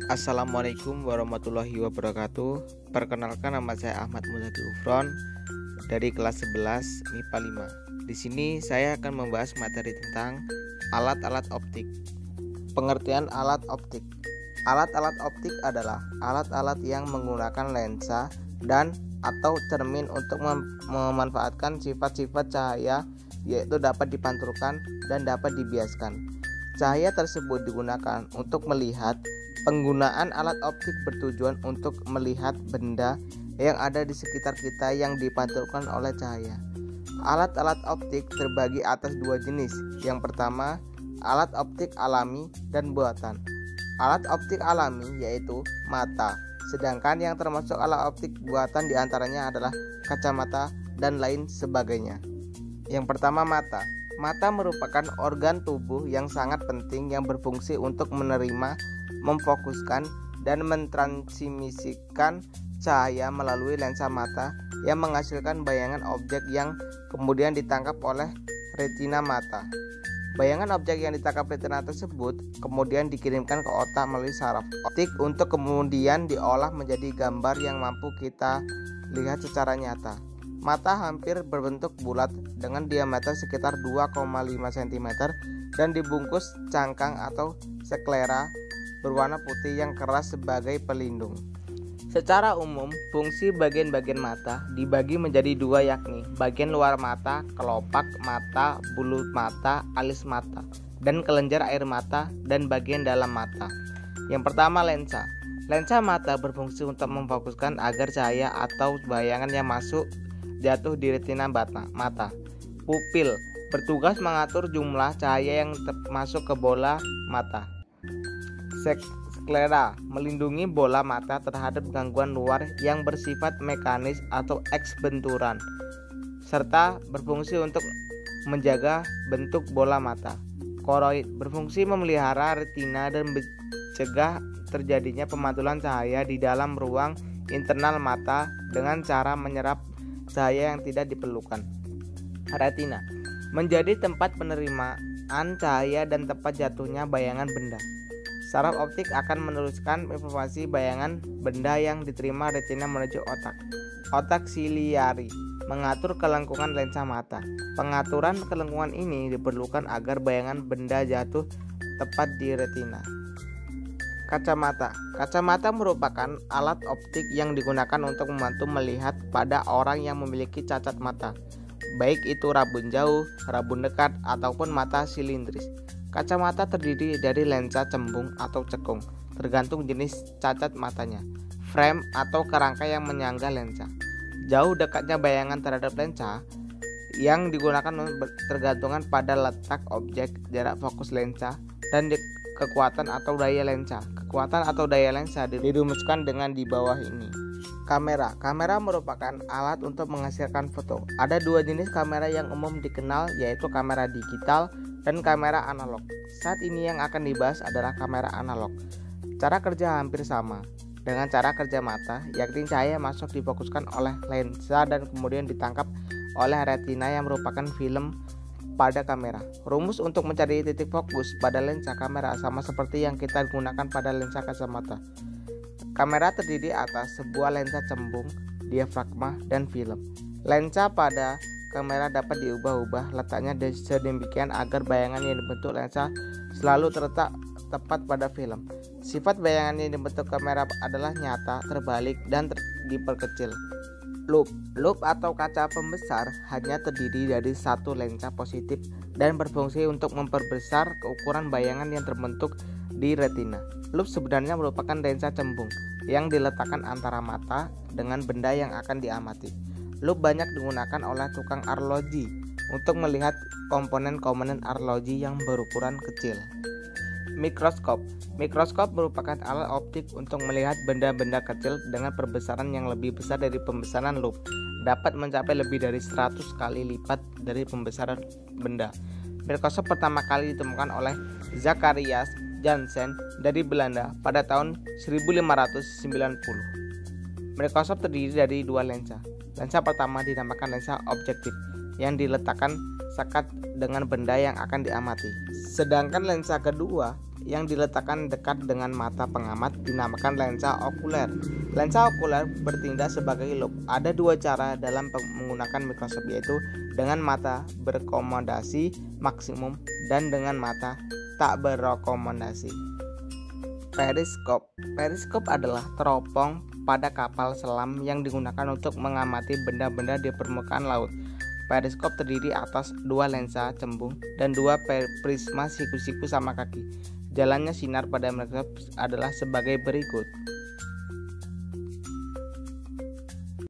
Assalamualaikum warahmatullahi wabarakatuh. Perkenalkan, nama saya Ahmad Muzaki Ufron dari kelas 11 MIPA 5. Di sini saya akan membahas materi tentang alat-alat optik. Pengertian alat optik. Alat-alat optik adalah alat-alat yang menggunakan lensa dan atau cermin untuk memanfaatkan sifat-sifat cahaya, yaitu dapat dipantulkan dan dapat dibiaskan. Cahaya tersebut digunakan untuk melihat. Penggunaan alat optik bertujuan untuk melihat benda yang ada di sekitar kita yang dipantulkan oleh cahaya. Alat-alat optik terbagi atas dua jenis. Yang pertama, alat optik alami dan buatan. Alat optik alami yaitu mata, sedangkan yang termasuk alat optik buatan diantaranya adalah kacamata dan lain sebagainya. Yang pertama, mata. Mata merupakan organ tubuh yang sangat penting yang berfungsi untuk menerima, memfokuskan, dan mentransmisikan cahaya melalui lensa mata yang menghasilkan bayangan objek yang kemudian ditangkap oleh retina mata. Bayangan objek yang ditangkap retina tersebut kemudian dikirimkan ke otak melalui saraf optik untuk kemudian diolah menjadi gambar yang mampu kita lihat secara nyata. Mata hampir berbentuk bulat dengan diameter sekitar 2,5 cm dan dibungkus cangkang atau sklera berwarna putih yang keras sebagai pelindung. Secara umum, fungsi bagian-bagian mata dibagi menjadi dua, yakni bagian luar mata, kelopak mata, bulu mata, alis mata, dan kelenjar air mata, dan bagian dalam mata. Yang pertama, lensa. Lensa mata berfungsi untuk memfokuskan agar cahaya atau bayangan yang masuk jatuh di retina mata. Pupil bertugas mengatur jumlah cahaya yang masuk ke bola mata. Sklera melindungi bola mata terhadap gangguan luar yang bersifat mekanis atau eks benturan, serta berfungsi untuk menjaga bentuk bola mata. Koroid berfungsi memelihara retina dan mencegah terjadinya pemantulan cahaya di dalam ruang internal mata dengan cara menyerap cahaya yang tidak diperlukan. Retina menjadi tempat penerimaan cahaya dan tempat jatuhnya bayangan benda. Saraf optik akan meneruskan informasi bayangan benda yang diterima retina menuju otak. Otak siliari mengatur kelengkungan lensa mata. Pengaturan kelengkungan ini diperlukan agar bayangan benda jatuh tepat di retina. Kacamata. Kacamata merupakan alat optik yang digunakan untuk membantu melihat pada orang yang memiliki cacat mata, baik itu rabun jauh, rabun dekat, ataupun mata silindris. Kacamata terdiri dari lensa cembung atau cekung, tergantung jenis cacat matanya, frame atau kerangka yang menyangga lensa. Jauh dekatnya bayangan terhadap lensa yang digunakan tergantungan pada letak objek, jarak fokus lensa, dan kekuatan atau daya lensa. Kekuatan atau daya lensa dirumuskan dengan di bawah ini. Kamera. Kamera merupakan alat untuk menghasilkan foto. Ada dua jenis kamera yang umum dikenal, yaitu kamera digital dan kamera analog. Saat ini yang akan dibahas adalah kamera analog. Cara kerja hampir sama dengan cara kerja mata, yakni cahaya masuk difokuskan oleh lensa dan kemudian ditangkap oleh retina yang merupakan film pada kamera. Rumus untuk mencari titik fokus pada lensa kamera sama seperti yang kita gunakan pada lensa kacamata. Kamera terdiri atas sebuah lensa cembung, diafragma, dan film. Lensa pada kamera dapat diubah-ubah letaknya sedemikian agar bayangan yang dibentuk lensa selalu terletak tepat pada film. Sifat bayangan yang dibentuk kamera adalah nyata, terbalik, dan diperkecil. Loop atau kaca pembesar hanya terdiri dari satu lensa positif dan berfungsi untuk memperbesar ukuran bayangan yang terbentuk di retina. Loop sebenarnya merupakan lensa cembung yang diletakkan antara mata dengan benda yang akan diamati. Loop banyak digunakan oleh tukang arloji untuk melihat komponen-komponen arloji yang berukuran kecil. Mikroskop. Mikroskop merupakan alat optik untuk melihat benda-benda kecil dengan perbesaran yang lebih besar dari pembesaran loop. Dapat mencapai lebih dari 100 kali lipat dari pembesaran benda. Mikroskop pertama kali ditemukan oleh Zacharias Janssen dari Belanda pada tahun 1590. Mikroskop terdiri dari dua lensa. Lensa pertama dinamakan lensa objektif yang diletakkan sekat dengan benda yang akan diamati. Sedangkan lensa kedua yang diletakkan dekat dengan mata pengamat dinamakan lensa okuler. Lensa okuler bertindak sebagai loop. Ada dua cara dalam menggunakan mikroskop, yaitu dengan mata berkomodasi maksimum dan dengan mata tak berkomodasi. Periskop. Periskop adalah teropong pada kapal selam yang digunakan untuk mengamati benda-benda di permukaan laut. Periskop terdiri atas dua lensa cembung dan dua prisma siku-siku sama kaki. Jalannya sinar pada mikroskop adalah sebagai berikut.